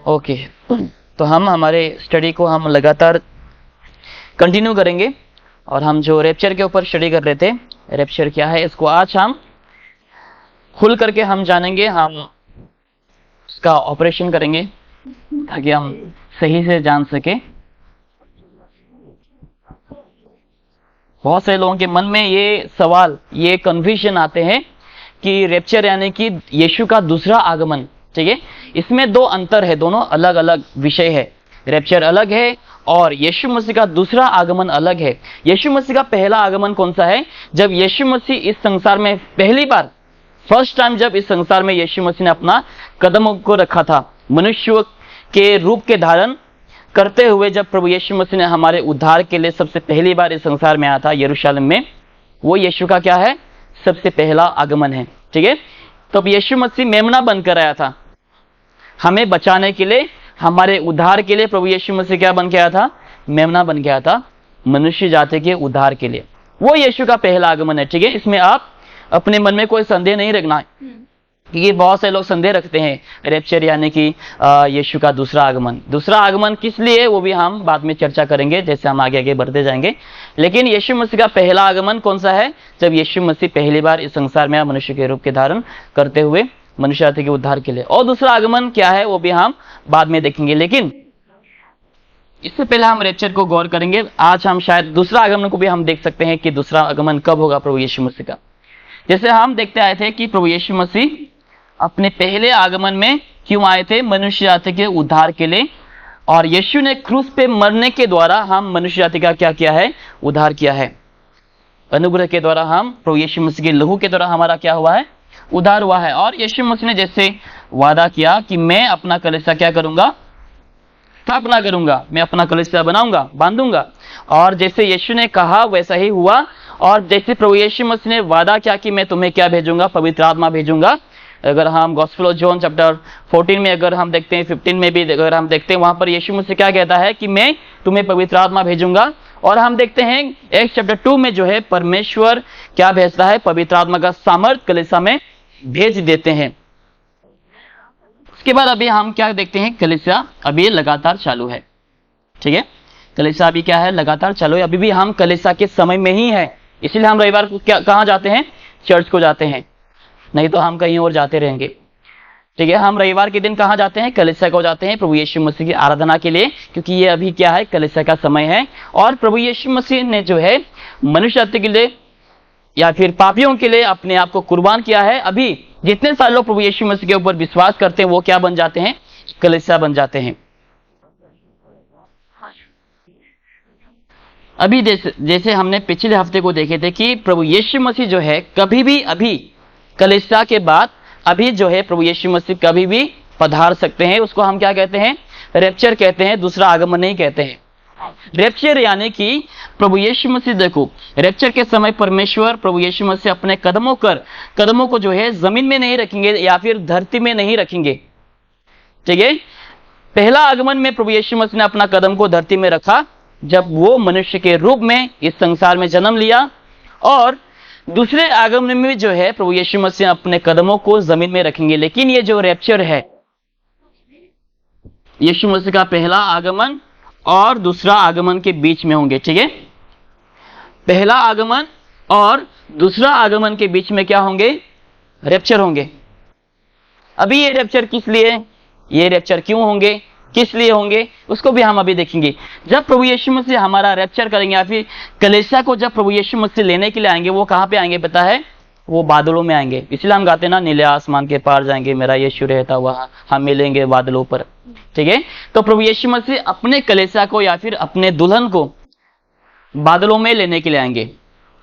Okay, तो हम हमारे स्टडी को हम लगातार कंटिन्यू करेंगे और हम जो रैप्चर के ऊपर स्टडी कर रहे थे, रैप्चर क्या है, इसको आज हम खुल करके हम जानेंगे, हम इसका ऑपरेशन करेंगे ताकि हम सही से जान सके। बहुत से लोगों के मन में ये सवाल, ये कन्फ्यूजन आते हैं कि रैप्चर यानी कि यीशु का दूसरा आगमन, ठीक है। इसमें दो अंतर है, दोनों अलग अलग विषय है। रैप्चर अलग है और यीशु मसीह का दूसरा आगमन अलग है। यीशु मसीह का पहला आगमन कौन सा है? जब यीशु मसीह इस संसार में पहली बार, फर्स्ट टाइम जब इस संसार में यीशु मसीह ने अपना कदमों को रखा था, मनुष्य के रूप के धारण करते हुए जब प्रभु यीशु मसीह ने हमारे उद्धार के लिए सबसे पहली बार इस संसार में आया था यरूशलेम में, वो यीशु का क्या है? सबसे पहला आगमन है, ठीक है। तो यीशु मसीह मेमना बनकर आया था हमें बचाने के लिए, हमारे उद्धार के लिए। प्रभु यीशु मसीह क्या बन के आया था? मेमना बन के आया था, मनुष्य जाति के उद्धार के लिए। वो यीशु का पहला आगमन है, ठीक है। इसमें आप अपने मन में कोई संदेह नहीं रखना है, क्योंकि बहुत से लोग संदेह रखते हैं रैप्चर यानी कि यीशु का दूसरा आगमन। दूसरा आगमन किस लिए, वो भी हम बाद में चर्चा करेंगे जैसे हम आगे आगे बढ़ते जाएंगे। लेकिन यीशु मसीह का पहला आगमन कौन सा है? जब यीशु मसीह पहली बार इस संसार में मनुष्य के रूप के धारण करते हुए मनुष्य जाति के उद्धार के लिए। और दूसरा आगमन क्या है वो भी हम बाद में देखेंगे, लेकिन इससे पहले हम रैप्चर को गौर करेंगे। आज हम शायद दूसरा आगमन को भी हम देख सकते हैं कि दूसरा आगमन कब होगा प्रभु यीशु मसीह का। जैसे हम देखते आए थे कि प्रभु यीशु मसीह अपने पहले आगमन में क्यों आए थे? मनुष्य जाति के उद्धार के लिए। और यीशु ने क्रूस पे मरने के द्वारा हम मनुष्य जाति का क्या किया है? उद्धार किया है। अनुग्रह के द्वारा हम, प्रभु यीशु मसीह के लहू के द्वारा हमारा क्या हुआ है? उद्धार हुआ है। और यीशु मसीह ने जैसे वादा किया कि मैं अपना कलीसिया क्या करूंगा? स्थापना करूंगा, मैं अपना कलीसिया बनाऊंगा, बांधूंगा। और जैसे यीशु ने कहा वैसा ही हुआ। और जैसे प्रभु यीशु मसीह ने वादा किया कि मैं तुम्हें क्या भेजूंगा? पवित्र आत्मा भेजूंगा। अगर हम गॉस्पेल ऑफ जॉन चैप्टर 14 में अगर हम देखते हैं, 15 में भी अगर हम देखते हैं, वहां पर यीशु मसीह क्या कहता है कि मैं तुम्हें पवित्र आत्मा भेजूंगा। और हम देखते हैं एक्स चैप्टर 2 में जो है परमेश्वर क्या भेजता है? पवित्र आत्मा का सामर्थ कलीसिया में भेज देते हैं। उसके बाद अभी हम क्या देखते हैं? कलीसिया अभी लगातार चालू है, ठीक है। कलीसिया अभी क्या है? लगातार चालू है। अभी भी हम कलीसिया के समय में ही है, इसलिए हम रविवार को क्या कहाँ जाते हैं? चर्च को जाते हैं, नहीं तो हम कहीं और जाते रहेंगे, ठीक है। हम रविवार के दिन कहाँ जाते हैं? कलीसिया को जाते हैं प्रभु यीशु मसीह की आराधना के लिए, क्योंकि ये अभी क्या है? कलीसिया का समय है। और प्रभु यीशु मसीह ने जो है मनुष्य जाति के लिए या फिर पापियों के लिए अपने आप को कुर्बान किया है। अभी जितने सारे लोग प्रभु यीशु मसीह के ऊपर विश्वास करते हैं वो क्या बन जाते हैं? कलीसिया बन जाते हैं। अभी जैसे हमने पिछले हफ्ते को देखे थे कि प्रभु यीशु मसीह जो है कभी भी, अभी कलीसिया के बाद अभी जो है प्रभु यीशु मसीह कभी भी पधार सकते हैं। उसको हम क्या कहते हैं? रैप्चर कहते हैं, दूसरा आगमन नहीं कहते हैं। रैप्चर यानी कि प्रभु यीशु मसीह, देखो रैप्चर के समय परमेश्वर प्रभु यीशु मसीह अपने कदमों को जो है जमीन में नहीं रखेंगे या फिर धरती में नहीं रखेंगे, ठीक है। पहला आगमन में प्रभु यीशु मसीह ने अपना कदम को धरती में रखा जब वो मनुष्य के रूप में इस संसार में जन्म लिया। और दूसरे आगमन में जो है प्रभु यीशु मसीह अपने कदमों को जमीन में रखेंगे। लेकिन ये जो रैप्चर है, यीशु मसीह का पहला आगमन और दूसरा आगमन के बीच में होंगे, ठीक है। पहला आगमन और दूसरा आगमन के बीच में क्या होंगे? रैप्चर होंगे। अभी ये रैप्चर किस लिए, ये रैप्चर क्यों होंगे, किस लिए होंगे, उसको भी हम अभी देखेंगे। जब प्रभु यीशु मसीह हमारा रैप्चर करेंगे या फिर कलीसिया को जब प्रभु यीशु मसीह लेने के लिए आएंगे, वो कहां पे आएंगे पता है? वो बादलों में आएंगे। इसलिए हम गाते ना, नीले आसमान के पार जाएंगे, मेरा यीशु रहता वहां, हम मिलेंगे बादलों पर, ठीक है। तो प्रभु यीशु मसीह अपने कलीसिया को या फिर अपने दुल्हन को बादलों में लेने के लिए आएंगे,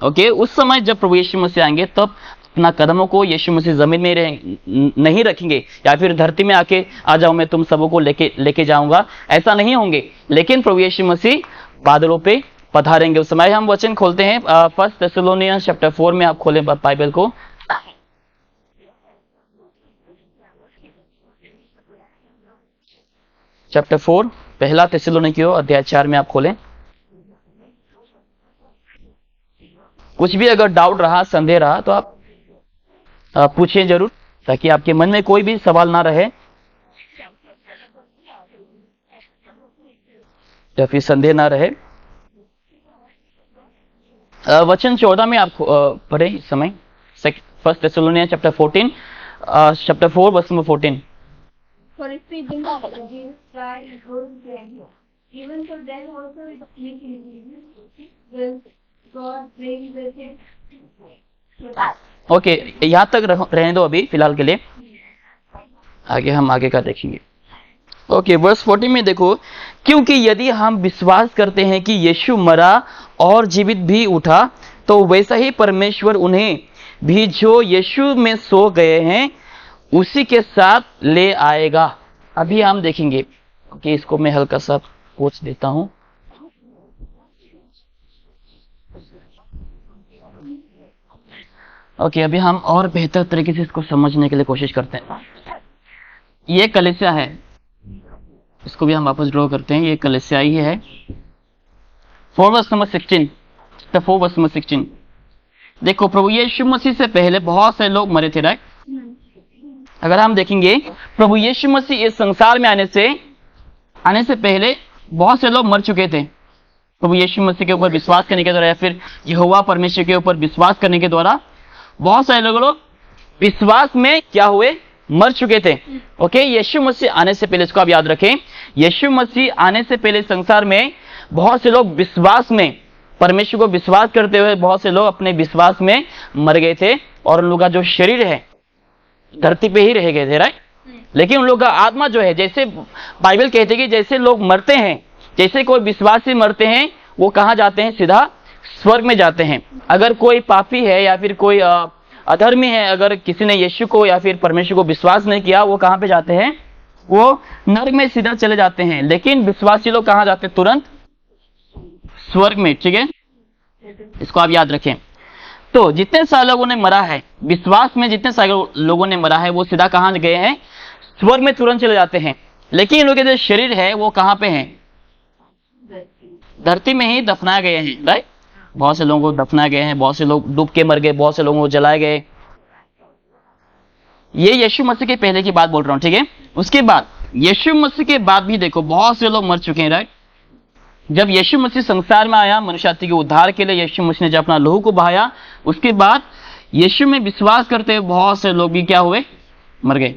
ओके। उस समय जब प्रभु यीशु मसीह आएंगे तब अपना कदमों को यीशु मसीह जमीन में नहीं रखेंगे या फिर धरती में आके आ जाओ मैं तुम सबों को लेके जाऊंगा, ऐसा नहीं होंगे। लेकिन प्रभु यीशु मसीह बादलों पे पधारेंगे उस समय। हम वचन खोलते हैं 1 थेसलोनियंस चैप्टर 4 में, आप खोलें बाइबल को। चैप्टर 4 पहला थेसलोनिकियों अध्याय 4 में आप खोलें। कुछ भी अगर डाउट रहा, संदेह रहा तो आप पूछें जरूर, ताकि आपके मन में कोई भी सवाल ना रहे। या फिर संदेह ना रहे। वचन 14 में आप पढ़े इस समय, first Thessalonians chapter 14 chapter 4 verse number 14। For if we do not against pride and glory them, even for them also it is easy, will God bring with him? Okay, यहाँ तक रहने दो अभी फिलहाल के लिए, आगे हम आगे का देखेंगे। ओके, वर्स 40 में देखो, क्योंकि यदि हम विश्वास करते हैं कि यीशु मरा और जीवित भी उठा, तो वैसा ही परमेश्वर उन्हें भी जो यीशु में सो गए हैं उसी के साथ ले आएगा। अभी हम देखेंगे कि इसको मैं हल्का सा पोंछ देता हूं। ओके, अभी हम और बेहतर तरीके से इसको समझने के लिए कोशिश करते हैं। ये कलीसिया है, इसको भी हम वापस ड्रॉ करते हैं। ये कलीसिया ही है। 4 वर्स नंबर 16, 4 वर्स नंबर 16 देखो, प्रभु यीशु मसीह से पहले बहुत से लोग मरे थे, राइट? अगर हम देखेंगे प्रभु यीशु मसीह इस संसार में आने से पहले बहुत से लोग मर चुके थे। प्रभु यीशु मसीह के ऊपर विश्वास करने के द्वारा या फिर यहोवा परमेश्वर के ऊपर विश्वास करने के द्वारा बहुत सारे लोग विश्वास में क्या हुए, मर चुके थे। ओके, यीशु मसीह आने से पहले, इसको आप याद रखें, यीशु मसीह आने से पहले संसार में बहुत से लोग विश्वास में, परमेश्वर को विश्वास करते हुए बहुत से लोग अपने विश्वास में मर गए थे, और उन लोगों का जो शरीर है धरती पे ही रह गए थे, राइट? लेकिन उन लोगों का आत्मा जो है, जैसे बाइबल कहते हैं कि जैसे लोग मरते हैं, जैसे कोई विश्वासी मरते हैं, वो कहाँ जाते हैं? सीधा स्वर्ग में जाते हैं। अगर कोई पापी है या फिर कोई अधर्मी है, अगर किसी ने यीशु को या फिर परमेश्वर को विश्वास नहीं किया, वो कहाँ पे जाते हैं? वो नरक में सीधा चले जाते हैं। लेकिन विश्वासी लोग कहाँ जाते हैं? तुरंत स्वर्ग में। ठीक है, इसको आप याद रखें। तो जितने सारे लोगों ने मरा है विश्वास में, जितने सारे लोगों ने मरा है, वो सीधा कहाँ गए हैं? स्वर्ग में तुरंत चले जाते हैं। लेकिन इन लोगों के जो शरीर है वो कहाँ पे है? धरती में ही दफनाए गए हैं, राइट? बहुत से लोगों को दफनाए गए हैं, बहुत से लोग डूब के मर गए, बहुत से लोगों को जलाए गए। ये यीशु मसीह के पहले की बात बोल रहा हूं, ठीक है? उसके बाद यीशु मसीह के बाद भी देखो बहुत से लोग मर चुके हैं, राइट? जब यीशु मसीह संसार में आया मनुष्य जाति के उद्धार के लिए, यीशु मसीह ने जब अपना लहू को बहाया, उसके बाद यीशु में विश्वास करते हुए बहुत से लोग भी क्या हुए? मर गए।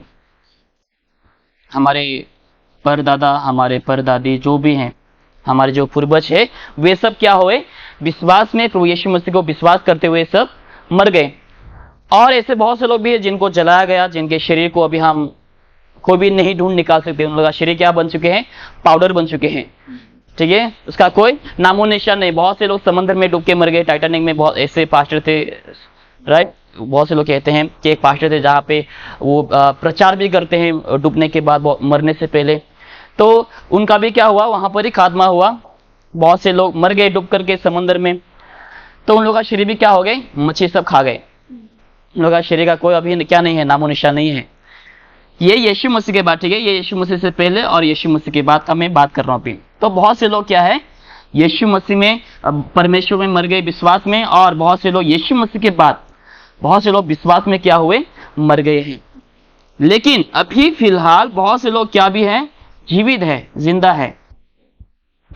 हमारे परदादा, हमारे परदादी, जो भी हैं, हमारे जो पूर्वज है, वे सब क्या हुए? विश्वास में, प्रभु यीशु मसीह को विश्वास करते हुए सब मर गए। और ऐसे बहुत से लोग भी हैं जिनको जलाया गया, जिनके शरीर को अभी हम कोई भी नहीं ढूंढ निकाल सकते। उन लोगों का शरीर क्या बन चुके हैं? पाउडर बन चुके हैं, ठीक है? उसका कोई नामो निशान नहीं। बहुत से लोग समंदर में डूब के मर गए। टाइटैनिक में बहुत ऐसे पास्टर थे, राइट? बहुत से लोग कहते हैं कि एक पास्टर थे जहाँ पे वो प्रचार भी करते हैं डूबने के बाद, मरने से पहले। तो उनका भी क्या हुआ? वहां पर ही खात्मा हुआ। बहुत से लोग मर गए डूब करके समंदर में। तो उन लोगों का शरीर भी क्या हो गए? मछली सब खा गए। उन लोगों का शरीर का कोई अभी क्या नहीं है, नामो निशान नहीं है। ये यीशु मसीह के बाद, ठीक है? ये यीशु मसीह से पहले और यीशु मसीह के बाद का मैं बात कर रहा हूँ अभी। तो बहुत से लोग क्या है? यीशु मसीह में, परमेश्वर में मर गए विश्वास में, और बहुत से लोग यीशु मसीह के बाद बहुत से लोग विश्वास में क्या हुए? मर गए हैं। लेकिन अभी फिलहाल बहुत से लोग क्या भी हैं? जीवित है, जिंदा है,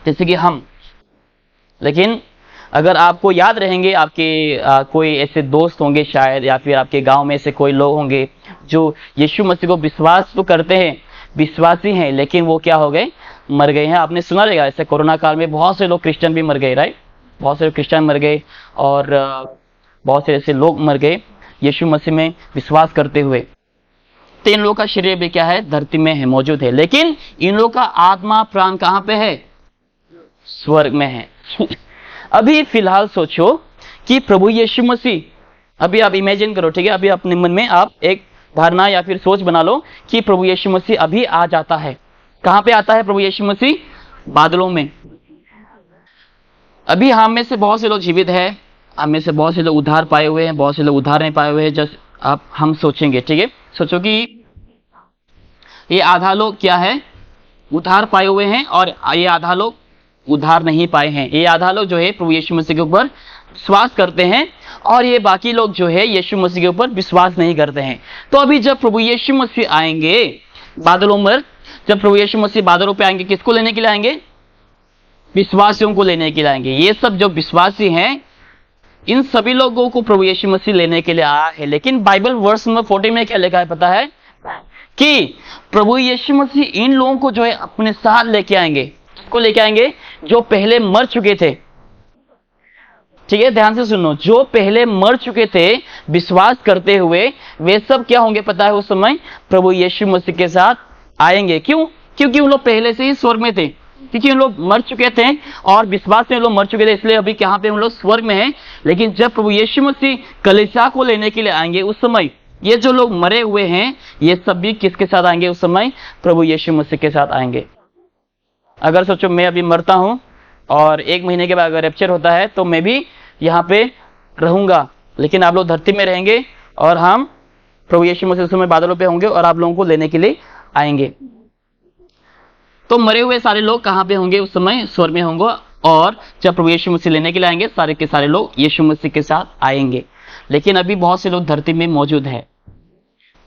जैसे कि हम। लेकिन अगर आपको याद रहेंगे, आपके कोई ऐसे दोस्त होंगे शायद, या फिर आपके गांव में ऐसे कोई लोग होंगे जो यीशु मसीह को विश्वास तो करते हैं, विश्वासी हैं, लेकिन वो क्या हो गए? मर गए हैं। आपने सुना रहेगा ऐसे कोरोना काल में बहुत से लोग क्रिश्चियन भी मर गए, राइट? बहुत से क्रिश्चियन मर गए और बहुत से ऐसे लोग मर गए यीशु मसीह में विश्वास करते हुए। तो इन लोगों का शरीर भी क्या है? धरती में है, मौजूद है। लेकिन इन लोगों का आत्मा प्राण कहाँ पे है? स्वर्ग में है। अभी फिलहाल सोचो कि प्रभु यीशु मसीह, अभी आप इमेजिन करो, ठीक है? अभी अपने मन में आप एक धारणा या फिर सोच बना लो कि प्रभु यीशु मसीह अभी आ जाता है। कहाँ पे आता है प्रभु यीशु मसीह? बादलों में। अभी हम में से बहुत से लोग जीवित हैं, हम में से बहुत से लोग उद्धार पाए हुए हैं, बहुत से लोग उद्धार नहीं पाए हुए हैं। जस्ट आप हम सोचेंगे, ठीक है? सोचो कि ये आधा लोग क्या है? उद्धार पाए हुए हैं, और ये आधा लोग उद्धार नहीं पाए हैं। ये आधा लोग जो है प्रभु यीशु मसीह के ऊपर विश्वास करते हैं, और ये बाकी लोग जो है यीशु मसीह के ऊपर विश्वास नहीं करते हैं। तो अभी जब प्रभु यीशु मसीह आएंगे बादलों में, जब प्रभु यीशु मसीह बादलों पे आएंगे, किसको लेने के लिए आएंगे? विश्वासियों को लेने के लिए आएंगे। ये सब जो विश्वासी हैं, इन सभी लोगों को प्रभु यीशु मसीह लेने के लिए आया है। लेकिन बाइबल वर्स नंबर 40 में क्या लिखा है पता है? कि प्रभु यीशु मसीह इन लोगों को जो है अपने साथ लेके आएंगे। किसको लेके आएंगे? जो पहले मर चुके थे। ठीक है, ध्यान से सुनो। जो पहले मर चुके थे विश्वास करते हुए, वे सब क्या होंगे पता है? उस समय प्रभु यीशु मसीह के साथ आएंगे। क्यों? क्योंकि उन लोग पहले से ही स्वर्ग में थे, क्योंकि उन लोग मर चुके थे और विश्वास में उन लोग मर चुके थे, इसलिए अभी कहां पे उन लोग स्वर्ग में हैं। लेकिन जब प्रभु यीशु मसीह कलीसिया को लेने के लिए आएंगे, उस समय ये जो लोग मरे हुए हैं, ये सब भी किसके साथ आएंगे? उस समय प्रभु यीशु मसीह के साथ आएंगे। अगर सोचो मैं अभी मरता हूं और 1 महीने के बाद अगर रैप्चर होता है तो मैं भी यहाँ पे रहूंगा, लेकिन आप लोग धरती में रहेंगे और हम प्रभु यीशु मसीह उस समय बादलों पे होंगे और आप लोगों को लेने के लिए आएंगे। तो मरे हुए सारे लोग कहाँ पे होंगे? उस समय स्वर्ग में होंगे। और जब प्रभु यीशु मसीह लेने के लिए आएंगे, सारे के सारे लोग यीशु मसीह के साथ आएंगे। लेकिन अभी बहुत से लोग धरती में मौजूद है।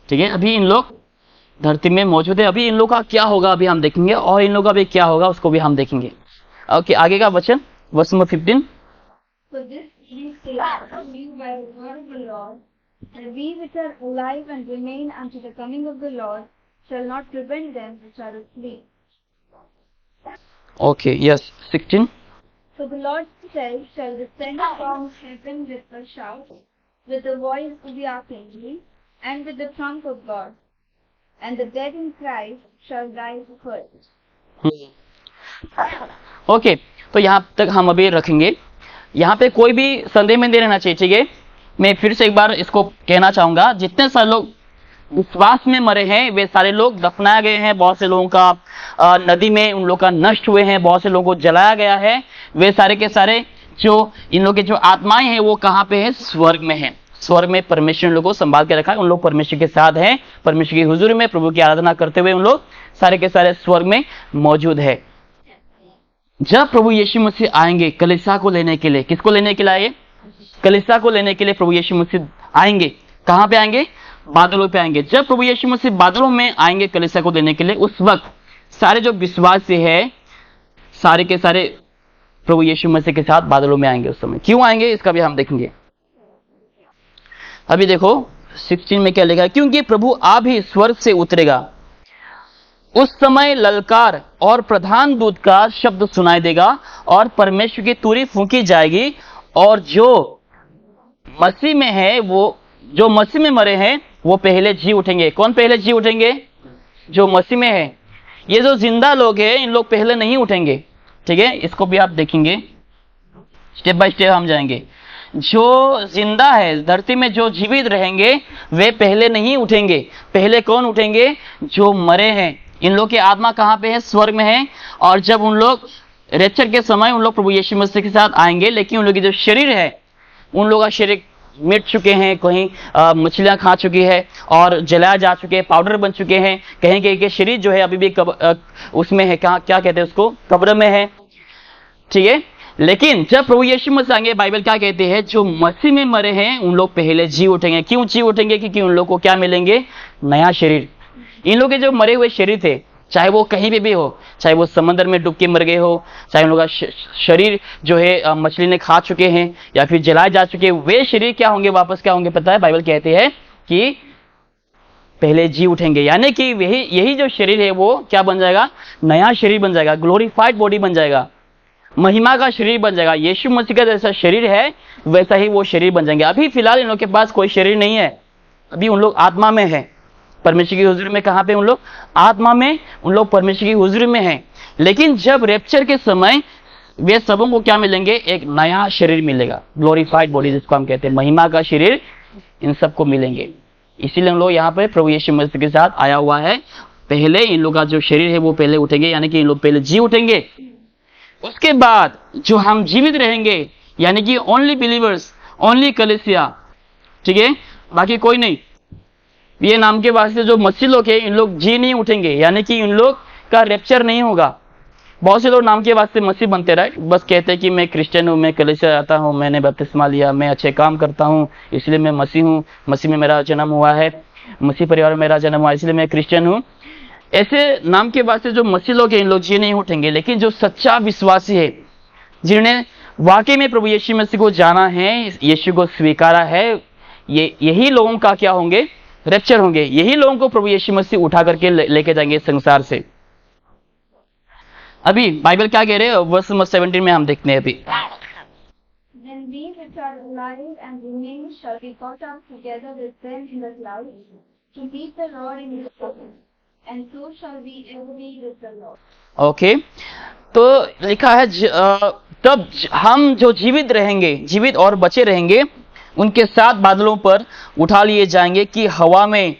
ठीक है, अभी इन लोग धरती में मौजूद है। अभी इन लोग का क्या होगा अभी हम देखेंगे, और इन लोग का भी क्या होगा उसको भी हम देखेंगे। ओके, आगे का वचन verse number 15। So this we say believe by the word of the Lord, and we which are alive and remain unto the coming of the Lord shall not prevent them which are asleep. Okay, yes, 16. So the Lord himself shall descend from heaven with a shout, with the voice of the archangel, and with the trump of God, and the dead in Christ shall rise first. Okay, तो यहाँ तक हम अभी रखेंगे। यहाँ पे कोई भी संदेह में नहीं रहना चाहिए। ठीक है, मैं फिर से एक बार इसको कहना चाहूंगा, जितने सारे लोग विश्वास में मरे हैं वे सारे लोग दफनाए गए हैं। बहुत से लोगों का नदी में उन लोग का नष्ट हुए हैं, बहुत से लोगों को जलाया गया है। वे सारे के सारे जो इन लोग के जो आत्माएं हैं वो कहाँ पे है? स्वर्ग में है। स्वर्ग में परमेश्वर लोगों को संभाल के रखा है। उन लोग परमेश्वर के साथ हैं, परमेश्वर की हुजूरी में प्रभु की आराधना करते हुए उन लोग सारे के सारे स्वर्ग में मौजूद है। जब प्रभु यीशु मसीह आएंगे कलीसिया को लेने के लिए, किसको लेने के लिए आए? कलीसिया को लेने के लिए प्रभु यीशु मसीह आएंगे। कहां पे आएंगे? बादलों पे आएंगे। जब प्रभु यीशु मसीह बादलों में आएंगे कलीसिया को लेने के लिए, उस वक्त सारे जो विश्वासी है सारे के सारे प्रभु यीशु मसीह के साथ बादलों में आएंगे। उस समय क्यों आएंगे इसका भी हम देखेंगे। अभी देखो 16 में क्या लिखा है? क्योंकि प्रभु आप ही स्वर्ग से उतरेगा, उस समय ललकार और प्रधान दूत का शब्द सुनाई देगा और परमेश्वर की तुरी फूंकी जाएगी, और जो मसीह में है वो जो मसीह में मरे हैं वो पहले जी उठेंगे। कौन पहले जी उठेंगे? जो मसीह में है। ये जो जिंदा लोग हैं इन लोग पहले नहीं उठेंगे। ठीक है, इसको भी आप देखेंगे, स्टेप बाय स्टेप हम जाएंगे। जो जिंदा है धरती में जो जीवित रहेंगे वे पहले नहीं उठेंगे। पहले कौन उठेंगे? जो मरे हैं। इन लोग की आत्मा कहाँ पे है? स्वर्ग में है। और जब उन लोग रैप्चर के समय उन लोग प्रभु यीशु मसीह के साथ आएंगे, लेकिन उन लोग की जो शरीर है उन लोगों का शरीर मिट चुके हैं, कहीं मछलियां खा चुकी है और जलाया जा चुके हैं, पाउडर बन चुके हैं। कहीं कहीं के शरीर जो है अभी भी उसमें है, क्या कहते हैं उसको? कब्र में है। ठीक है, लेकिन जब प्रभु यीशु मसीह आएंगे, बाइबल क्या कहती है? जो मसीह में मरे हैं उन लोग पहले जी उठेंगे। क्यों जी उठेंगे? क्योंकि उन लोग को क्या मिलेंगे? नया शरीर। इन लोग के जो मरे हुए शरीर थे, चाहे वो कहीं पे भी हो, चाहे वो समंदर में डूब के मर गए हो, चाहे उन लोगों का शरीर जो है मछली ने खा चुके हैं या फिर जलाए जा चुके हैं, वे शरीर क्या होंगे? वापस क्या होंगे पता है? बाइबल कहती है कि पहले जी उठेंगे। यानी कि यही जो शरीर है वो क्या बन जाएगा? नया शरीर बन जाएगा, ग्लोरीफाइड बॉडी बन जाएगा, महिमा का शरीर बन जाएगा। यीशु मसीह का जैसा शरीर है वैसा ही वो शरीर बन जाएंगे। अभी फिलहाल इन लोग के पास कोई शरीर नहीं है, अभी उन लोग आत्मा में है, परमेश्वर की हुजूरी में। कहां पे उन लोग? आत्मा में उन लोग परमेश्वर की हुजूरी में हैं। लेकिन जब रैप्चर के समय वे सबों को क्या मिलेंगे? एक नया शरीर मिलेगा, ग्लोरीफाइड बॉडी जिसको हम कहते हैं, महिमा का शरीर इन सबको मिलेंगे। इसीलिए हम लोग यहाँ पे प्रभु यीशु मसीह के साथ आया हुआ है। पहले इन लोग का जो शरीर है वो पहले उठेंगे, यानी कि इन लोग पहले जी उठेंगे। उसके बाद जो हम जीवित रहेंगे, यानी कि ओनली बिलीवर्स, ओनली कलीसिया। ठीक है, बाकी कोई नहीं। ये नाम के वास्ते जो मसीह लोग हैं इन लोग जी नहीं उठेंगे, यानी कि इन लोग का रैप्चर नहीं होगा। बहुत से लोग नाम के वास्ते मसीह बनते रहे, बस कहते हैं कि मैं क्रिश्चियन हूँ, मैं कलीसिया आता हूँ, मैंने बपतिस्मा लिया, मैं अच्छे काम करता हूँ इसलिए मैं मसीह हूँ, मसीह में मेरा जन्म हुआ है, मसीह परिवार में मेरा जन्म हुआ इसलिए मैं क्रिश्चियन हूँ। ऐसे नाम के बाद से जो मसीह लोग हैं इन लोग जी नहीं उठेंगे, लेकिन जो सच्चा विश्वासी है, जिन्होंने वाकई में प्रभु यीशु मसीह को जाना है, यीशु को स्वीकारा है, यही लोगों का क्या होंगे, रैप्चर होंगे। यही लोगों को प्रभु यीशु मसीह उठा करके लेके जाएंगे संसार से। अभी बाइबल क्या कह रहे हैं, वर्स नंबर 17 में हम देखते हैं अभी। Then we which are alive and remain shall be caught up together with them in the clouds, to meet the Lord in his presence, and so shall we ever be with the Lord. Okay तो लिखा है तब हम जो जीवित रहेंगे, जीवित और बचे रहेंगे, उनके साथ बादलों पर उठा लिए जाएंगे कि हवा में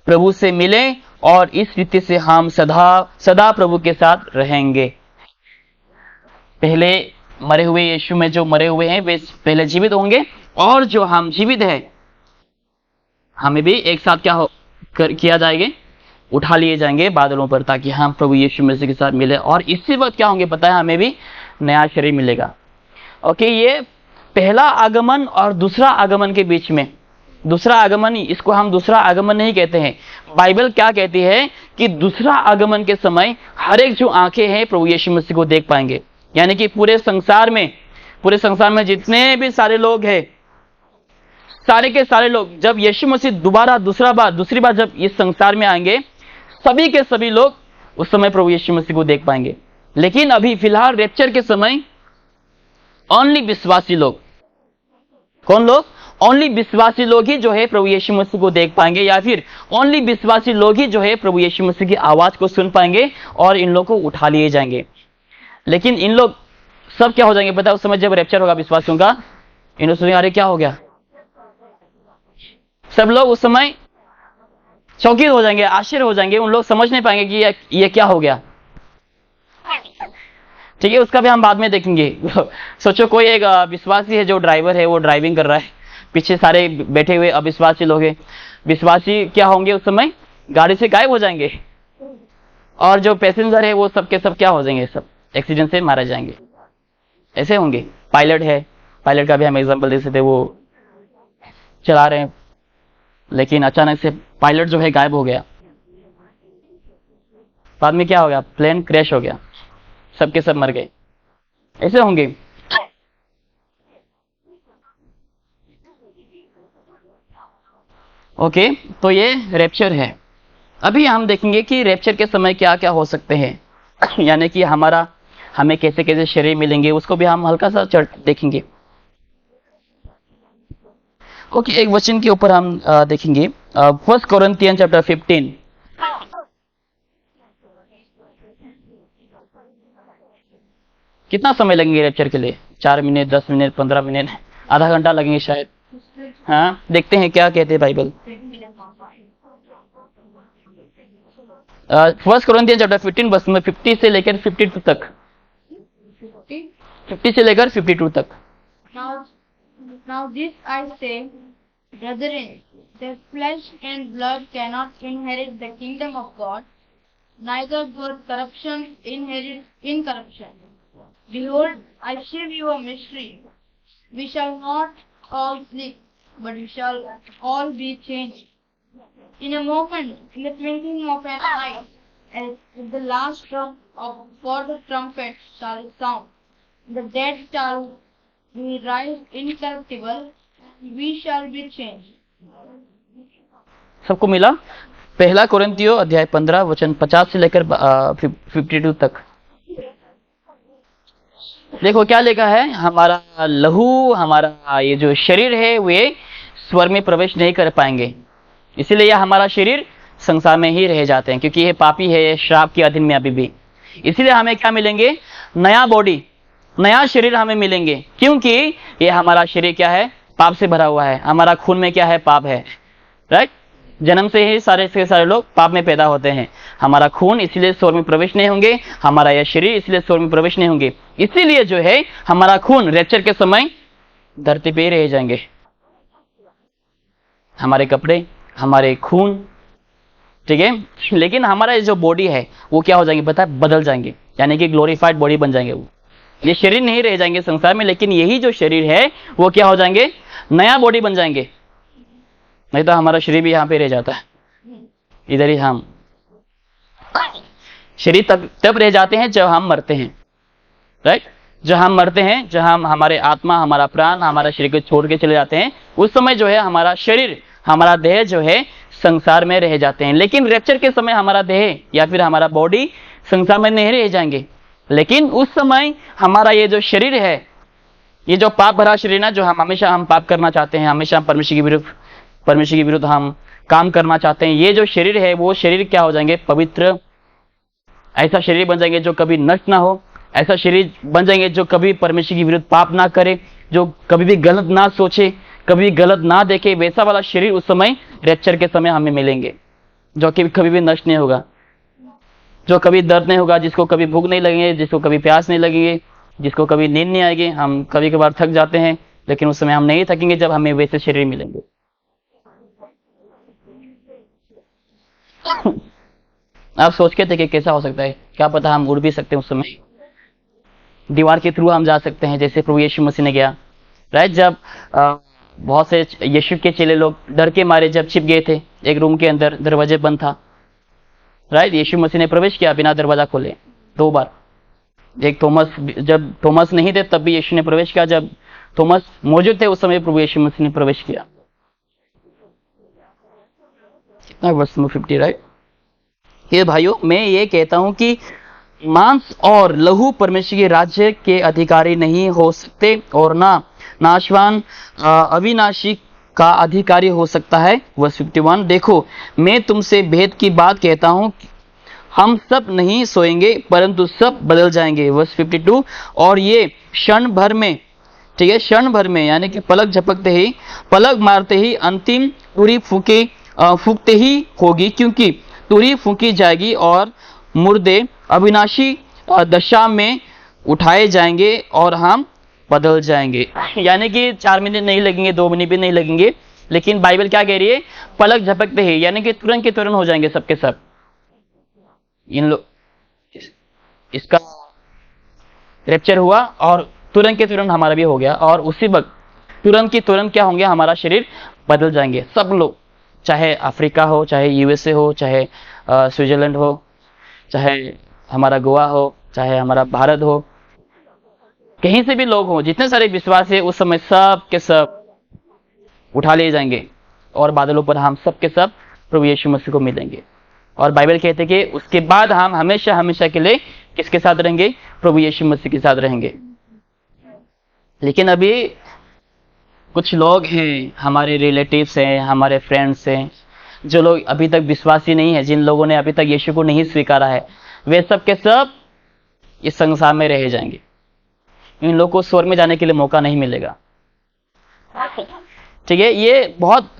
प्रभु से मिले, और इस रीति से हम सदा सदा प्रभु के साथ रहेंगे। पहले मरे हुए यीशु में जो मरे हुए हैं वे पहले जीवित होंगे, और जो हम जीवित हैं हमें भी एक साथ किया जाएगा, उठा लिए जाएंगे बादलों पर, ताकि हम प्रभु यीशु मसीह के साथ मिले। और इसी वक्त क्या होंगे पता है, हमें भी नया शरीर मिलेगा। ओके, ये पहला आगमन और दूसरा आगमन के बीच में, दूसरा आगमन, इसको हम दूसरा आगमन नहीं कहते हैं। बाइबल क्या कहती है कि दूसरा आगमन के समय हर एक जो आंखें हैं प्रभु यीशु मसीह को देख पाएंगे। यानी कि पूरे संसार में जितने भी सारे लोग हैं, सारे के सारे लोग, जब यीशु मसीह दूसरी बार जब इस संसार में आएंगे, सभी के सभी लोग उस समय प्रभु यीशु मसीह को देख पाएंगे। लेकिन अभी फिलहाल रैप्चर के समय ओनली विश्वासी लोग, कौन लोग? ओनली विश्वासी लोग ही जो है प्रभु यीशु मसीह को देख पाएंगे, या फिर ओनली विश्वासी लोग ही जो है प्रभु यीशु मसीह की आवाज को सुन पाएंगे, और इन लोग को उठा लिए जाएंगे। लेकिन इन लोग सब क्या हो जाएंगे पता है, उस समय जब रैप्चर होगा विश्वासियों का, इन लोग सोचेंगे अरे क्या हो गया, सब लोग उस समय चौंकित हो जाएंगे, आश्चर्य हो जाएंगे, उन लोग समझ नहीं पाएंगे कि ये क्या हो गया। ठीक है, उसका भी हम बाद में देखेंगे। सोचो कोई एक विश्वासी है, जो ड्राइवर है, वो ड्राइविंग कर रहा है, पीछे सारे बैठे हुए अविश्वासी लोग हैं। विश्वासी क्या होंगे उस समय, गाड़ी से गायब हो जाएंगे, और जो पैसेंजर है वो सब के सब क्या हो जाएंगे, सब एक्सीडेंट से मारे जाएंगे। ऐसे होंगे। पायलट है, पायलट का भी हम एग्जांपल दे सकते हैं, वो चला रहे हैं, लेकिन अचानक से पायलट जो है गायब हो गया, बाद में क्या हो गया, प्लेन क्रैश हो गया, सबके सब मर गए। ऐसे होंगे। ओके, तो ये रैप्चर है। अभी हम देखेंगे कि रैप्चर के समय क्या क्या हो सकते हैं, यानी कि हमें कैसे कैसे शरीर मिलेंगे, उसको भी हम हल्का सा देखेंगे। ओके, एक वचन के ऊपर हम देखेंगे, 1 कोरिन्थियन चैप्टर 15। कितना समय लगेंगे रैप्चर के लिए? 4 मिनट, 10 मिनट, 15 मिनट, आधा घंटा लगेंगे शायद। हाँ, देखते हैं क्या कहते हैं बाइबल। 1 कोरिन्थियन चैप्टर 15 वर्स में 50 से लेकर 52 तक, 50 से लेकर 52 तक। Now this I say, brethren, that flesh and blood cannot inherit the kingdom of God, neither does corruption inherit incorruption. Behold, I say you a mystery. We shall not all sleep, but we shall all be changed. In a moment, in the twinkling of an eye, as the last trump for the trumpet shall sound, the dead shall be raised incorruptible, we shall be changed. सबको मिला? पहला कोरिन्थियो अध्याय 15 वचन 50 से लेकर 52 तक। देखो क्या लिखा है, हमारा लहू, हमारा ये जो शरीर है वे स्वर्ग में प्रवेश नहीं कर पाएंगे, इसीलिए हमारा शरीर संसार में ही रह जाते हैं, क्योंकि ये पापी है, श्राप के अधीन में अभी भी। इसीलिए हमें क्या मिलेंगे, नया बॉडी, नया शरीर हमें मिलेंगे, क्योंकि ये हमारा शरीर क्या है, पाप से भरा हुआ है। हमारा खून में क्या है, पाप है, राइट। जन्म से ही सारे से सारे लोग पाप में पैदा होते हैं। हमारा खून इसलिए स्वर्ग में प्रवेश नहीं होंगे, हमारा यह शरीर इसलिए स्वर्ग में प्रवेश नहीं होंगे। इसीलिए जो है हमारा खून रैप्चर के समय धरती पे ही रह जाएंगे। हमारे कपड़े, हमारे खून, ठीक है, लेकिन हमारा जो बॉडी है वो क्या हो जाएंगे पता है, बदल जाएंगे, यानी कि ग्लोरीफाइड बॉडी बन जाएंगे। वो ये शरीर नहीं रह जाएंगे संसार में, लेकिन यही जो शरीर है वो क्या हो जाएंगे, नया बॉडी बन जाएंगे। नहीं तो हमारा शरीर भी यहाँ पे रह जाता है, इधर ही हम। शरीर तब रह जाते हैं जब हम मरते हैं, राइट। जब हम मरते हैं, जब हम हमारे आत्मा, हमारा प्राण हमारा शरीर को छोड़ के चले जाते हैं, उस समय जो है हमारा शरीर, हमारा देह जो है संसार में रह जाते हैं। लेकिन रैप्चर के समय हमारा देह या फिर हमारा बॉडी संसार में नहीं रह जाएंगे, लेकिन उस समय हमारा ये जो शरीर है, ये जो पाप भरा शरीर ना, जो हम हमेशा हम पाप करना चाहते हैं, हमेशा हम परमेश्वर के विरुद्ध हम काम करना चाहते हैं, ये जो शरीर है वो शरीर क्या हो जाएंगे? पवित्र। ऐसा शरीर बन जाएंगे जो कभी नष्ट ना हो, ऐसा शरीर बन जाएंगे जो कभी परमेश्वर के विरुद्ध पाप ना करे, जो कभी भी गलत ना सोचे, कभी गलत ना देखे। वैसा वाला शरीर उस समय रैप्चर के समय हमें मिलेंगे, जो कि कभी भी नष्ट नहीं होगा, जो कभी दर्द नहीं होगा, जिसको कभी भूख नहीं लगेंगे, जिसको कभी प्यास नहीं लगेगी, जिसको कभी नींद नहीं आएगी। हम कभी कभार थक जाते हैं, लेकिन उस समय हम नहीं थकेंगे जब हमें वैसे शरीर मिलेंगे। आप सोच के थे कि कैसा हो सकता है, क्या पता हम उड़ भी सकते हैं उस समय, दीवार के थ्रू हम जा सकते हैं जैसे प्रभु यीशु मसीह ने गया, राइट। जब बहुत से यीशु के चेले लोग डर के मारे जब छिप गए थे एक रूम के अंदर, दरवाजे बंद था, राइट। यीशु मसीह ने प्रवेश किया बिना दरवाजा खोले 2 बार। एक थॉमस, जब थॉमस नहीं थे तब भी यीशु ने प्रवेश किया, जब थॉमस मौजूद थे उस समय प्रभु यीशु मसीह ने प्रवेश किया। कितना वर्ष 50, राइट। ये भाइयों, मैं ये कहता हूं कि मांस और लहू परमेश्वर के राज्य के अधिकारी नहीं हो सकते, और ना नाशवान अविनाशी का अधिकारी हो सकता है। वर्ष 51, देखो मैं तुमसे भेद की बात कहता हूं, हम सब नहीं सोएंगे परंतु सब बदल जाएंगे। वर्ष 52, और ये क्षण भर में, ठीक है, क्षण भर में यानी कि पलक झपकते ही, पलक मारते ही अंतिम तुरही फूंकते ही होगी, क्योंकि तुरही फूंकी जाएगी और मुर्दे अविनाशी दशा में उठाए जाएंगे और हम बदल जाएंगे। यानी कि 4 मिनट नहीं लगेंगे, 2 मिनट भी नहीं लगेंगे, लेकिन बाइबल क्या कह रही है? पलक झपकते ही, यानी कि तुरंत के तुरंत हो जाएंगे सबके सब। इन लोग, इसका रैप्चर हुआ और तुरंत के तुरंत हमारा भी हो गया, और उसी वक्त तुरंत की तुरंत क्या होंगे? हमारा शरीर बदल जाएंगे सब लोग, चाहे अफ्रीका हो, चाहे यूएसए हो, चाहे स्विट्जरलैंड हो, चाहे हमारा गोवा हो, चाहे हमारा भारत हो, कहीं से भी लोग हो, जितने सारे विश्वास है उस समय सब के सब उठा लिए जाएंगे और बादलों पर हम सब के सब प्रभु यीशु मसीह को मिलेंगे। और बाइबल कहते हैं कि उसके बाद हम हमेशा हमेशा के लिए किसके साथ रहेंगे? प्रभु यीशु मसीह के साथ रहेंगे। लेकिन अभी कुछ लोग हैं, हमारे रिलेटिव्स हैं, हमारे फ्रेंड्स हैं, जो लोग अभी तक विश्वासी नहीं है, जिन लोगों ने अभी तक यीशु को नहीं स्वीकारा है, वे सब के सब इस संसार में रह जाएंगे। इन लोगों को स्वर्ग में जाने के लिए मौका नहीं मिलेगा। ठीक है, ये बहुत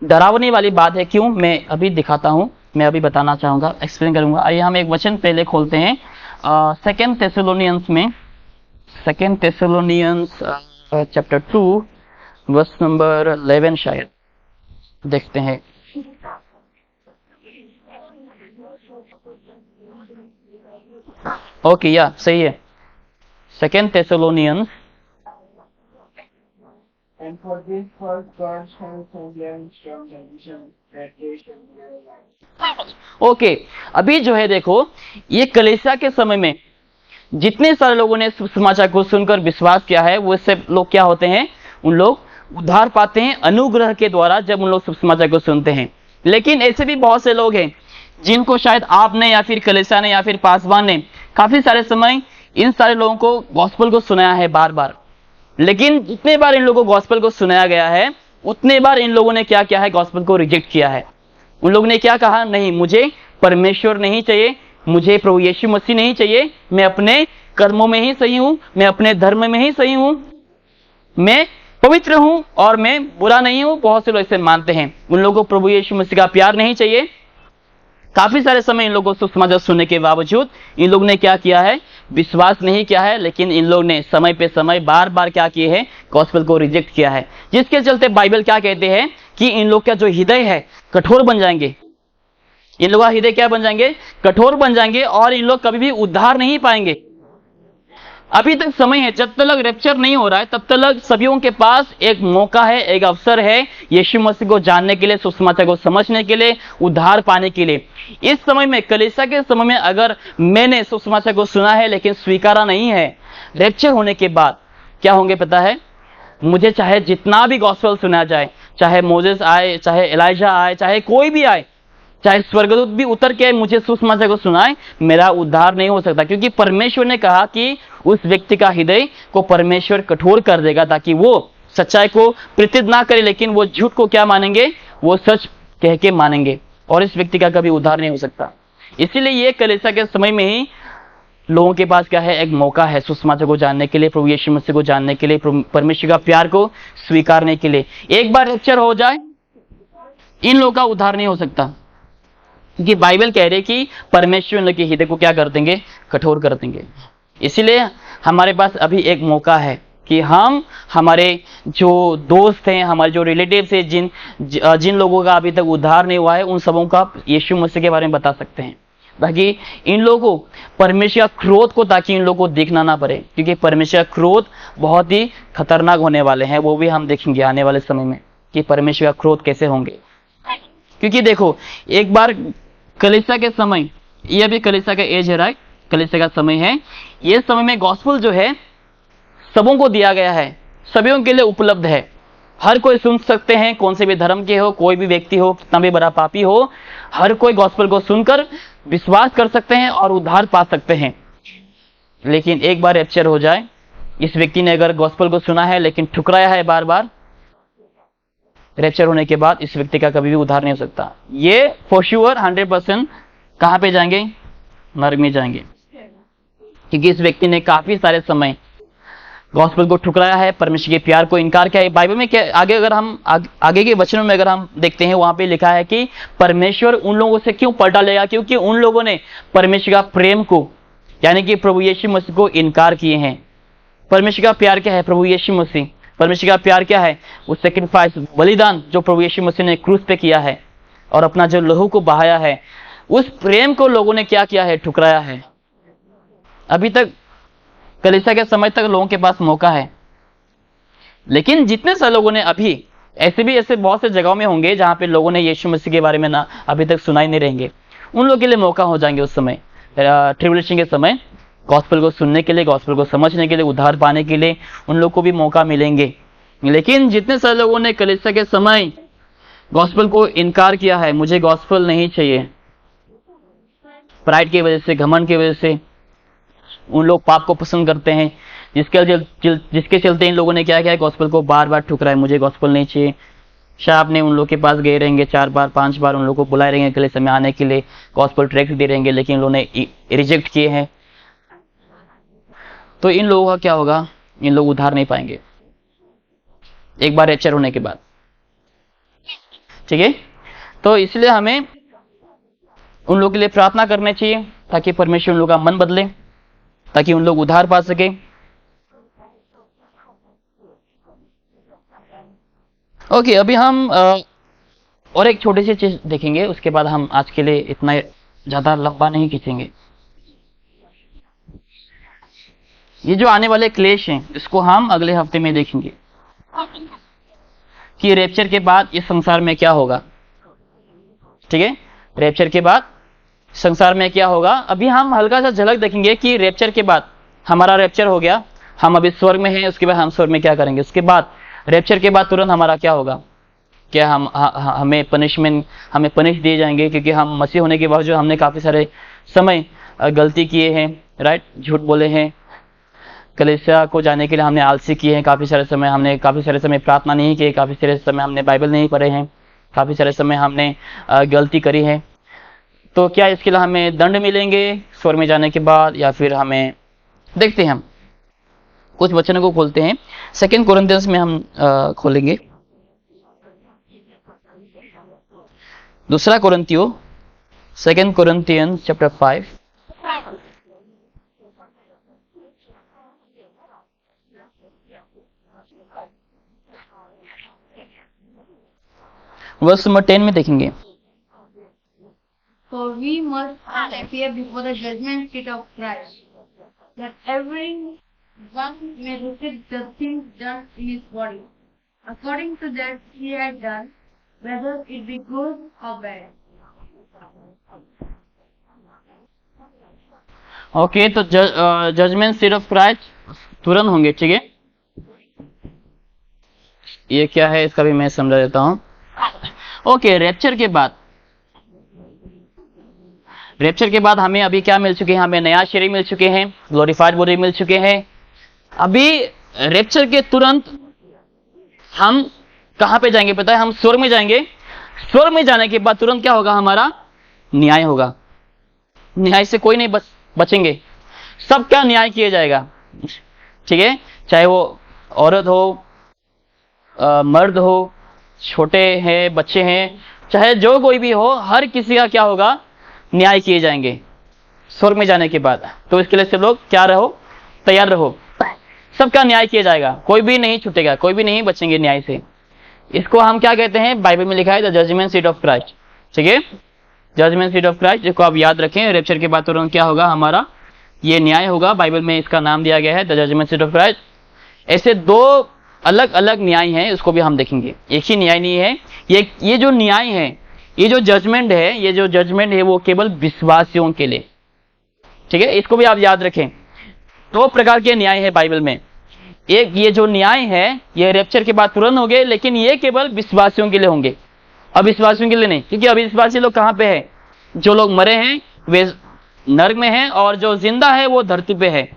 डरावनी वाली बात है। क्यों? मैं अभी दिखाता हूं, मैं अभी बताना चाहूंगा, एक्सप्लेन करूंगा। आइए हम एक वचन पहले खोलते हैं 2 थेस्सलोनियंस में, 2 थेस्सलोनियंस चैप्टर 2 वर्स नंबर 11 शायद देखते हैं। ओके, या सही है, 2 थेस्सलोनियंस। And for this first God sent their instruction that they should okay, अभी जो है देखो, ये कलीसिया के समय में जितने सारे लोगों ने समाचार को सुनकर विश्वास किया है, वो सब लोग क्या होते हैं? उन लोग उद्धार पाते हैं अनुग्रह के द्वारा, जब उन लोग समाचार को सुनते हैं। लेकिन ऐसे भी बहुत से लोग हैं जिनको शायद आपने या फिर कलीसिया ने या फिर पासवान ने काफी सारे समय इन सारे लोगों को गॉस्पेल को सुनाया है बार बार, लेकिन जितने बार इन लोगों को गॉस्पेल को सुनाया गया है, उतने बार इन लोगों ने क्या किया है? गॉस्पेल को रिजेक्ट किया है। उन लोगों ने क्या कहा? नहीं, मुझे परमेश्वर नहीं चाहिए, मुझे प्रभु यीशु मसीह नहीं चाहिए, मैं अपने कर्मों में ही सही हूं, मैं अपने धर्म में ही सही हूं, मैं पवित्र हूं और मैं बुरा नहीं हूं। बहुत से लोग इसे मानते हैं। उन लोगों को प्रभु यीशु मसीह का प्यार नहीं चाहिए। काफी सारे समय इन लोगों को सुसमाचार सुनने के बावजूद इन लोगों ने क्या किया है? विश्वास नहीं किया है, लेकिन इन लोग ने समय पे समय बार बार क्या किए हैं? गॉस्पेल को रिजेक्ट किया है, जिसके चलते बाइबल क्या कहते हैं कि इन लोग का जो हृदय है कठोर बन जाएंगे। इन लोगों का हृदय क्या बन जाएंगे? कठोर बन जाएंगे, और इन लोग कभी भी उद्धार नहीं पाएंगे। अभी तक समय है, जब तक रैप्चर नहीं हो रहा है तब तक सभीों के पास एक मौका है, एक अवसर है यीशु मसीह को जानने के लिए, सुसमाचार को समझने के लिए, उद्धार पाने के लिए। इस समय में, कलीसिया के समय में, अगर मैंने सुसमाचार को सुना है लेकिन स्वीकारा नहीं है, रैप्चर होने के बाद क्या होंगे पता है? मुझे चाहे जितना भी गॉस्पेल सुना जाए, चाहे मोजेस आए, चाहे एलाइजा आए, चाहे कोई भी आए, चाहे स्वर्गदूत भी उतर के मुझे सुसमाचार को सुनाए, मेरा उद्धार नहीं हो सकता, क्योंकि परमेश्वर ने कहा कि उस व्यक्ति का हृदय को परमेश्वर कठोर कर देगा, ताकि वो सच्चाई को प्रतित ना करे, लेकिन वो झूठ को क्या मानेंगे? वो सच कह के मानेंगे, और इस व्यक्ति का कभी उद्धार नहीं हो सकता। इसीलिए ये कलीसिया के समय में ही लोगों के पास क्या है? एक मौका है सुसमाचार को जानने के लिए, प्रभु यीशु मसीह को जानने के लिए, परमेश्वर का प्यार को स्वीकारने के लिए। एक बार रैप्चर हो जाए, इन लोगों का उद्धार नहीं हो सकता, क्योंकि बाइबल कह रही है कि परमेश्वर उनके हृदय को क्या कर देंगे? कठोर कर देंगे। इसीलिए हमारे पास अभी एक मौका है कि हम हमारे जो दोस्त हैं, हमारे जो रिलेटिव्स हैं, जिन लोगों का अभी तक उद्धार नहीं हुआ है, उन सबों का यीशु मसीह के बारे में बता सकते हैं, ताकि इन लोगों को परमेश्वर का क्रोध को, ताकि इन लोगों को देखना ना पड़े, क्योंकि परमेश्वर का क्रोध बहुत ही खतरनाक होने वाले हैं। वो भी हम देखेंगे आने वाले समय में कि परमेश्वर का क्रोध कैसे होंगे। क्योंकि देखो, एक बार कलीसिया के समय, ये भी कलीसिया का एज है, राइट? कलीसिया का समय है। ये समय में गॉस्पेल जो है सबों को दिया गया है, सभी के लिए उपलब्ध है। हर कोई सुन सकते हैं, कौन से भी धर्म के हो, कोई भी व्यक्ति हो, कितना भी बड़ा पापी हो, हर कोई गॉस्पेल को सुनकर विश्वास कर सकते हैं और उद्धार पा सकते हैं। लेकिन एक बार रैप्चर हो जाए, इस व्यक्ति ने अगर गॉस्पेल को सुना है लेकिन ठुकराया है बार बार, रैप्चर होने के बाद इस व्यक्ति का कभी भी उद्धार नहीं हो सकता। ये फॉर श्योर 100% कहां पे जाएंगे? नरक में जाएंगे, क्योंकि इस व्यक्ति ने काफी सारे समय गॉस्पेल को ठुकराया है, परमेश्वर के प्यार को इनकार किया है। बाइबल में क्या आगे, अगर हम आगे के वचनों में अगर हम देखते हैं, वहां पे लिखा है कि परमेश्वर उन लोगों से क्यों पलटा लेगा? क्योंकि उन लोगों ने परमेश्वर का प्रेम को, यानी कि प्रभु यीशु मसीह को इनकार किए हैं। परमेश्वर का प्यार क्या है? प्रभु यीशु मसीह। परमेश्वर का प्यार क्या है? वो सेक्रीफाइस, बलिदान जो प्रभु यीशु मसीह ने क्रूस पे किया है और अपना जो लहू को बहाया है, उस प्रेम को लोगों ने क्या किया है? ठुकराया है। अभी तक कलीसिया के समय तक लोगों के पास मौका है, लेकिन जितने सारे लोगों ने अभी ऐसे बहुत से जगहों में होंगे जहां पे लोगों ने यीशु मसीह के बारे में ना अभी तक सुना ही नहीं रहेंगे, उन लोगों के लिए मौका हो जाएंगे उस समय, ट्रिब्यूलेशन के समय, गॉस्पेल को सुनने के लिए, गॉस्पेल को समझने के लिए, उद्धार पाने के लिए उन लोग को भी मौका मिलेंगे। लेकिन जितने सारे लोगों ने कलीसिया के समय गॉस्पेल को इनकार किया है, मुझे गॉस्पेल नहीं चाहिए, प्राइड की वजह से, घमंड की वजह से, उन लोग पाप को पसंद करते हैं, जिसके चलते इन लोगों ने क्या किया? गॉस्पेल को बार बार ठुकराया, मुझे गॉस्पेल नहीं चाहिए। शायद आपने उन लोग के पास गए रहेंगे 4 बार 5 बार, उन लोग को बुलाए रहेंगे कलीसिया में आने के लिए, गॉस्पेल ट्रैक्ट दे रहेंगे, लेकिन इन लोगों ने रिजेक्ट किए हैं। तो इन लोगों का क्या होगा? इन लोग उद्धार नहीं पाएंगे एक बार रैप्चर होने के बाद। ठीक है, तो इसलिए हमें उन लोगों के लिए प्रार्थना करनी चाहिए, ताकि परमेश्वर उन लोगों का मन बदले, ताकि उन लोग उद्धार पा सके। ओके, अभी हम और एक छोटी सी चीज देखेंगे, उसके बाद हम आज के लिए इतना ज्यादा लंबा नहीं खींचेंगे। ये जो आने वाले क्लेश हैं, इसको हम अगले हफ्ते में देखेंगे कि रैप्चर के बाद इस संसार में क्या होगा। ठीक है, रैप्चर के बाद संसार में क्या होगा। अभी हम हल्का सा झलक देखेंगे कि रैप्चर के बाद, हमारा रैप्चर हो गया, हम अभी स्वर्ग में हैं, उसके बाद हम स्वर्ग में क्या करेंगे, उसके बाद रैप्चर के बाद तुरंत हमारा क्या होगा। क्या हमें पनिश दिए जाएंगे, क्योंकि हम मसीह होने के बावजूद हमने काफी सारे समय गलती किए हैं, राइट, झूठ बोले हैं, कलीसिया को जाने के लिए हमने आलसी किए हैं, काफी सारे समय प्रार्थना नहीं की, काफी सारे समय हमने बाइबल नहीं पढ़े हैं, काफी सारे समय हमने गलती करी है। तो क्या इसके लिए हमें दंड मिलेंगे स्वर्ग में जाने के बाद, या फिर हमें, देखते हैं, हम कुछ वचनों को खोलते हैं। 2 कोरिन्थियंस में हम खोलेंगे, 2 कोरिन्थियों, 2 कोरिन्थियंस चैप्टर 5, वर्स नंबर 10 में देखेंगे। For we must appear before the judgment seat of Christ, that every one may look at the things done in his body, according to that he had done, whether it be good or bad. Okay, तो judgement seat of Christ तुरंत होंगे, ठीक है। ये क्या है इसका भी मैं समझा देता हूं। ओके, रैप्चर के बाद हमें अभी क्या मिल चुके हैं, हमें नया शरीर मिल चुके हैं, ग्लोरीफाइड बॉडी मिल चुके हैं। अभी रैप्चर के तुरंत हम कहां पे जाएंगे पता है, हम स्वर्ग में जाएंगे। स्वर्ग में जाने के बाद तुरंत क्या होगा, हमारा न्याय होगा। न्याय से कोई नहीं बचेंगे, सबका न्याय किया जाएगा, ठीक है। चाहे वो औरत हो, मर्द हो, छोटे हैं, बच्चे हैं, चाहे जो कोई भी हो, हर किसी का क्या होगा, न्याय किए जाएंगे स्वर्ग में जाने के बाद। तो इसके लिए सब लोग क्या रहो, तैयार रहो, सबका न्याय किया जाएगा, कोई भी नहीं छूटेगा, कोई भी नहीं बचेंगे न्याय से। इसको हम क्या कहते हैं, बाइबल में लिखा है the judgment seat of Christ, ठीक है। जजमेंट सीट ऑफ क्राइस्ट, जिसको आप याद रखें। रैप्चर के बाद तुरंत क्या होगा, हमारा ये न्याय होगा। बाइबल में इसका नाम दिया गया है the judgment seat of Christ. ऐसे दो अलग अलग न्याय हैं, उसको भी हम देखेंगे, एक ही न्याय नहीं है। ये जो न्याय है, ये जो जजमेंट है, वो केवल विश्वासियों के लिए, ठीक है। इसको भी आप याद रखें। दो प्रकार के न्याय है बाइबल में। एक ये जो न्याय है, ये रैप्चर के बाद तुरंत होंगे, लेकिन ये केवल विश्वासियों के लिए होंगे, अविश्वासियों के लिए नहीं। क्योंकि अविश्वासी लोग कहां पे है, जो लोग मरे हैं वे नरक में हैं, और जो जिंदा है वो धरती पे है।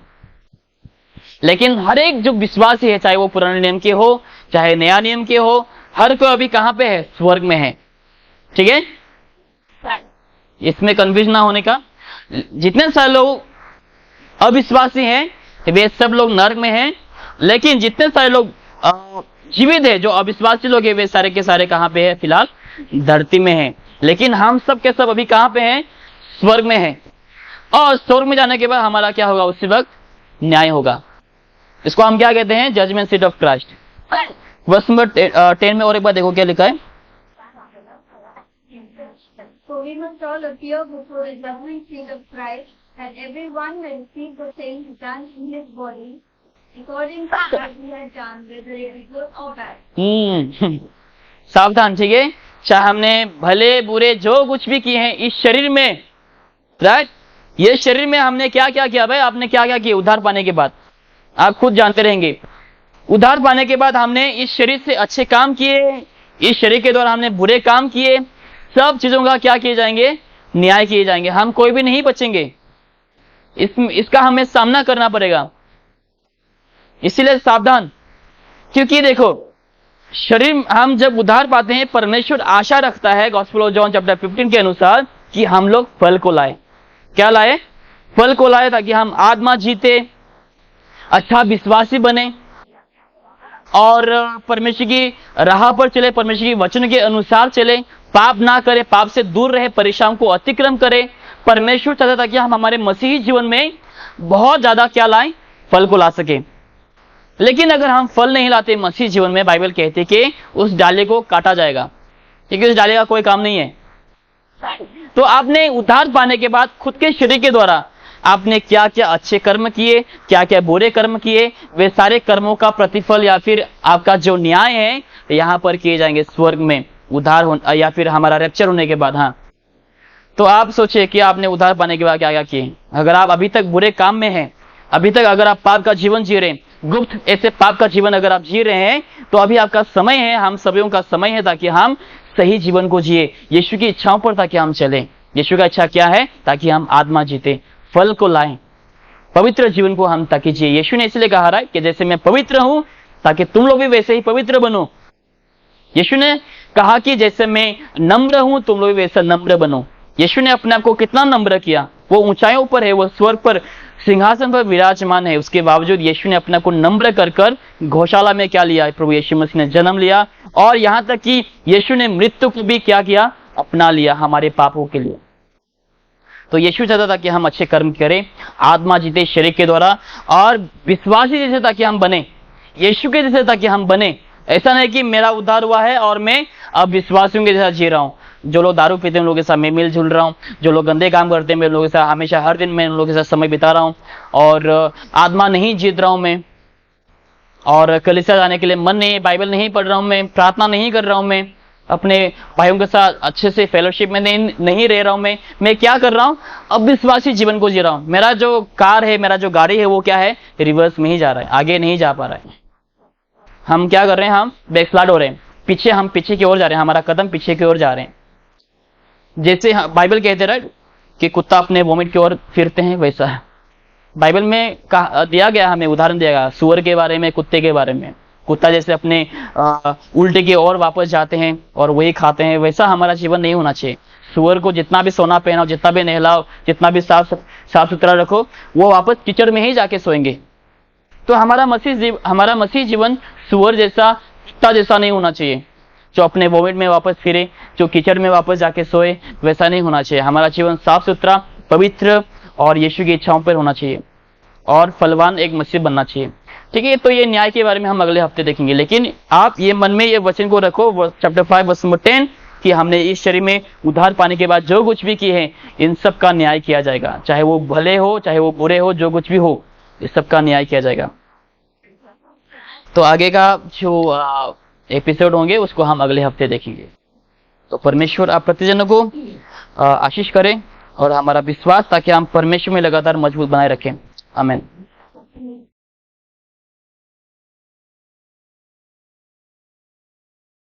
लेकिन हर एक जो विश्वासी है, चाहे वो पुराने नियम के हो, चाहे नया नियम के हो, हर कोई अभी कहां पे है, स्वर्ग में है, ठीक है। इसमें कंफ्यूज ना होने का। जितने सारे लोग अविश्वासी हैं वे सब लोग नरक में हैं, लेकिन जितने सारे लोग जीवित है, जो अविश्वासी लोग हैं, वे सारे के सारे कहां पे है, फिलहाल धरती में हैं। लेकिन हम सब के सब अभी कहां पे हैं, स्वर्ग में हैं। और स्वर्ग में जाने के बाद हमारा क्या होगा, उसी वक्त न्याय होगा। इसको हम क्या कहते हैं, judgment seat of Christ. Verse number 10 में और एक बार देखो क्या लिखा है। So we must all appear before the judgment seat of Christ, and everyone will receive the things done in his body, according to what he has done, whether it be good or bad. सावधान, ठीक है। चाहे हमने भले बुरे जो कुछ भी किए हैं इस शरीर में, राइट, ये शरीर में हमने क्या क्या किया भाई, आपने क्या क्या किया उद्धार पाने के बाद, आप खुद जानते रहेंगे। उद्धार पाने के बाद हमने इस शरीर से अच्छे काम किए, इस शरीर के द्वारा हमने बुरे काम किए, सब चीजों का क्या किए जाएंगे, न्याय किए जाएंगे। हम कोई भी नहीं बचेंगे, इसका हमें सामना करना पड़ेगा। इसीलिए सावधान, क्योंकि देखो शरीर हम जब उद्धार पाते हैं, परमेश्वर आशा रखता है गॉस्पेल ऑफ जॉन चैप्टर 15 के अनुसार कि हम लोग फल को लाए। क्या लाए, फल को लाए, ताकि हम आत्मा जीते, अच्छा विश्वासी बने और परमेश्वर की राह पर चले, परमेश्वर की वचन के अनुसार चले, पाप ना करे, पाप से दूर रहे, परीक्षाओं को अतिक्रम करे। परमेश्वर चाहता था कि हम हमारे मसीही जीवन में बहुत ज्यादा क्या लाएं, फल को ला सके। लेकिन अगर हम फल नहीं लाते मसीह जीवन में, बाइबल कहते कि उस डाले को काटा जाएगा, क्योंकि उस डाले का कोई काम नहीं है। तो आपने उद्धार पाने के बाद खुद के शरीर के द्वारा आपने क्या क्या अच्छे कर्म किए, क्या क्या बुरे कर्म किए, वे सारे कर्मों का प्रतिफल या फिर आपका जो न्याय है यहां पर किए जाएंगे स्वर्ग में, उद्धार या फिर हमारा रैप्चर होने के बाद। हाँ, तो आप सोचिए कि आपने उद्धार पाने के बाद क्या क्या किए। अगर आप अभी तक बुरे काम में हैं, अभी तक अगर आप पाप का जीवन जी रहे हैं, गुप्त ऐसे पाप का जीवन अगर आप जी रहे हैं, तो अभी आपका समय है, हम सभी का समय है, ताकि हम सही जीवन को जिए, यीशु की इच्छाओं पर ताकि हम चलें। यीशु का इच्छा क्या है, ताकि हम आत्मा जीते, फल को लाएं, पवित्र जीवन को हम ताकि जिए। यीशु ने इसलिए कहा है कि जैसे मैं पवित्र हूं, ताकि तुम लोग भी वैसे ही पवित्र बनो। यीशु ने कहा कि जैसे मैं नम्र हूं, तुम लोग भी वैसा नम्र बनो। यीशु ने अपने आप को कितना नम्र किया, वो ऊंचाइयों पर है, वो स्वर्ग पर सिंहासन पर विराजमान है, उसके बावजूद यीशु ने अपने को नम्र कर कर गौशाला में क्या लिया, प्रभु यीशु मसीह ने जन्म लिया, और यहां तक कि यीशु ने मृत्यु को भी क्या किया, अपना लिया हमारे पापों के लिए। तो यीशु चाहता था कि हम अच्छे कर्म करें, आत्मा जीते शरीर के द्वारा, और विश्वासी जैसे ताकि हम बने, यीशु के जैसे ताकि हम बने। ऐसा नहीं कि मेरा उद्धार हुआ है और मैं अब विश्वासियों के जैसा जी रहा हूं। जो लोग दारू पीते हैं उन लोगों के साथ मैं मिलजुल रहा हूँ, जो लोग गंदे काम करते हैं मैं उन लोगों के साथ हमेशा हर दिन मैं उन लोगों के साथ समय बिता रहा हूँ, और आत्मा नहीं जीत रहा हूँ मैं, और कलीसिया जाने के लिए मन नहीं, बाइबल नहीं पढ़ रहा हूँ मैं, प्रार्थना नहीं कर रहा हूँ मैं, अपने भाइयों के साथ अच्छे से फेलोशिप में नहीं रह रहा हूँ मैं क्या कर रहा हूँ, अविश्वासी जीवन को जी रहा हूँ। मेरा जो कार है, मेरा जो गाड़ी है वो क्या है, रिवर्स में ही जा रहा है, आगे नहीं जा पा रहा है। हम क्या कर रहे हैं, हम बैकस्लाइड हो रहे हैं, हम पीछे की ओर जा रहे हैं, हमारा कदम पीछे की ओर जा रहे हैं। जैसे बाइबल कहते हैं कि कुत्ता अपने वोमिट की ओर फिरते हैं, वैसा है बाइबल में दिया गया, हमें उदाहरण दिया गया सुअर के बारे में, कुत्ते के बारे में। कुत्ता जैसे अपने उल्टे की ओर वापस जाते हैं और वही खाते हैं, वैसा हमारा जीवन नहीं होना चाहिए। सुअर को जितना भी सोना पहनाओ, जितना भी नहलाओ, जितना भी साफ सुथरा रखो, वो वापस कीचड़ में ही जाके सोएंगे। तो हमारा मसीह जीवन सुअर जैसा, कुत्ता जैसा नहीं होना चाहिए, जो अपने वोमिट में वापस फिरे, जो कीचड़ में वापस जाके सोए, वैसा नहीं होना चाहिए। हमारा जीवन साफ सुथरा, पवित्र और यीशु की इच्छाओं पर होना चाहिए, और फलवान एक मसीह बनना चाहिए। ठीक है, तो ये न्याय के बारे में हम अगले हफ्ते देखेंगे, लेकिन आप ये मन में ये वचन को रखो, चैप्टर 5 वर्स नंबर 10, कि हमने इस शरीर में उद्धार पाने के बाद जो कुछ भी किए हैं, इन सब का न्याय किया जाएगा, चाहे वो भले हो चाहे वो बुरे हो, जो कुछ भी हो, इस सब का न्याय किया जाएगा। तो आगे का जो एपिसोड होंगे उसको हम अगले हफ्ते देखेंगे। तो परमेश्वर आप प्रतिजनों को आशीष करें और हमारा विश्वास, ताकि हम परमेश्वर में लगातार मजबूत बनाए रखें। आमीन।